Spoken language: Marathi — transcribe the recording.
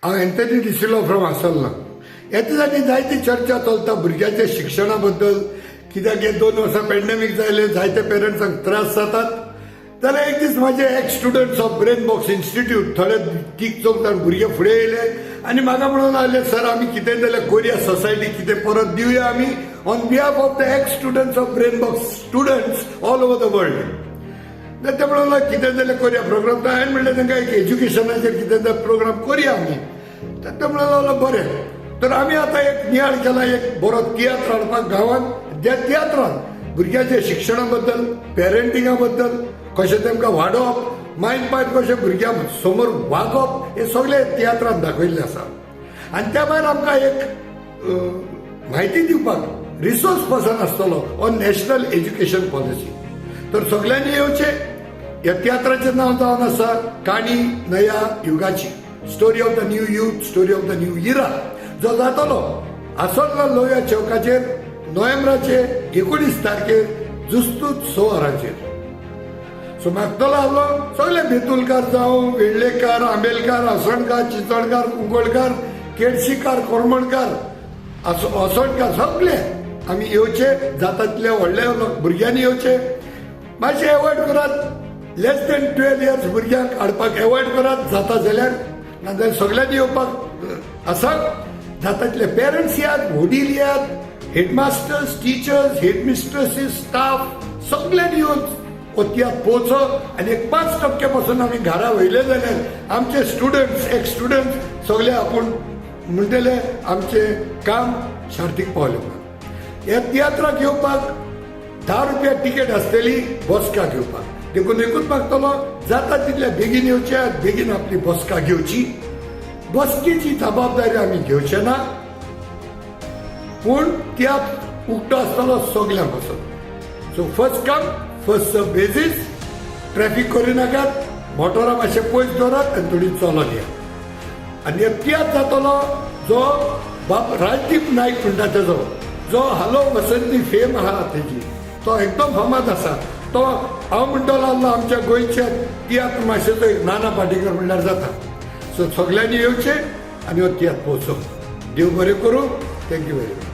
हांव एंथनी डिसिलो फ्रॉम आसोल्ला. ह्या दिसांनी जायती चर्चा चलता भुरग्याच्या शिक्षणा बद्दल. कित्याक हे 2 वर्सां पॅन्डेमीक जायले, जायते पेरंट्सांक त्रास जातात. जाल्यार एक दीस म्हाजे x students of brain box institute थोडे 3-4 जाण भुरगे फुडें येयले आनी म्हाका म्हणून लागले, सर आमी कितें जाल्यार कोरिया सोसायटी कितें परत दिवया आमी on behalf of the x students of brain box students all over the world. तर ते म्हणून कितें जाल्यार कोरिया प्रोग्राम. तर हांवें म्हणलें तांकां एक एज्युकेशनाचेर कितें जाल्यार प्रोग्राम करुया आमी. तर ते म्हणून लागलो बरें. तर आमी आतां एक नियाळ केला, एक बरो तियात्र हाडपाक गांवांत. त्या तियात्रांत भुरग्याच्या शिक्षणा बद्दल, पेरंटिंगा बद्दल, कशें तेमकां वाडोवप, मायंड पायट कशें भुरग्यां समोर वागप, हे सगळे तियात्रांत दाखयल्लें आसा. आनी त्या भायर आमकां एक म्हायती दिवपाक रिसोर्स पर्सन आसतलो ऑन नॅशनल एज्युकेशन पॉलिसी. तर सगळ्यांनी येवचें. ह्या तियात्राचें नांव जावन आसा काणी नया युगाची, story of the new youth, story of the new era, जो जातलो आसोळ्या लोहया चौकाचेर नोव्हेंबराचे 19 तारखेर जुस्तूत 6 वरांचेर. सो मागतलो आहलो सगळे बेतुलकार जावं, वेळ्ळेकार, आंबेलकार, आसणकार, चिंचणकार, कुंकळकार, केळशीकार, कोरमणकार, असणकार सगळे आमी येवचे. जाता तितले व्हडले भुरग्यांनी येवचे. मातशें एवॉयड करात. लेस दॅन 12 इयर्स भुरग्यांक हाडपाक एवॉयड करात जाता जाल्यार. नाजाल्यार सगळ्यांनी येवपाक आसा. जाता तितले पेरंट्स यात, वडील यात, हेडमास्टर्स, टिचर्स, हेडमिस्ट्रेसीस, स्टाफ सगळ्यांनी येवन तियात्र पोवचो. आनी एक 5% पासून आमी घरा वयले जाल्यार आमचे स्टुडंट्स, एक्स स्टुडंट्स सगळे आपूण म्हणटले आमचें काम शार्तीक पावलें. ह्या तियात्राक येवपाक 10 रुपया तिकेट आसतली बसका घेवपाक. देखून एकूच मागतलो, जाता तितल्या बेगीन येवचे, बेगीन आपली बसका घेवची. बसकेची जबाबदारी आमी घेवचे ना, पूण तियात्र उक्तो आसतलो सगळ्यां पासून. So first come first serve basis. Traffic करूं नाकात, मोटरां मातशें पयस दवरात आनी थोडी चलोन या. आनी तियात्र जातलो जो बाब राजदीप नायक म्हणटा तेजो, जो हालो वसंती फेम आहा तेजी, तो एकदम फामाद आसा. तो हांव म्हणटलो आहलो आमच्या गोंयच्या तियात्र मातशेचो एक नाना पाटेकर म्हणल्यार जाता. सो सगळ्यांनी येवचें आनी हो तियात्र पळोवचो. देव बरें करूं. Thank you very much.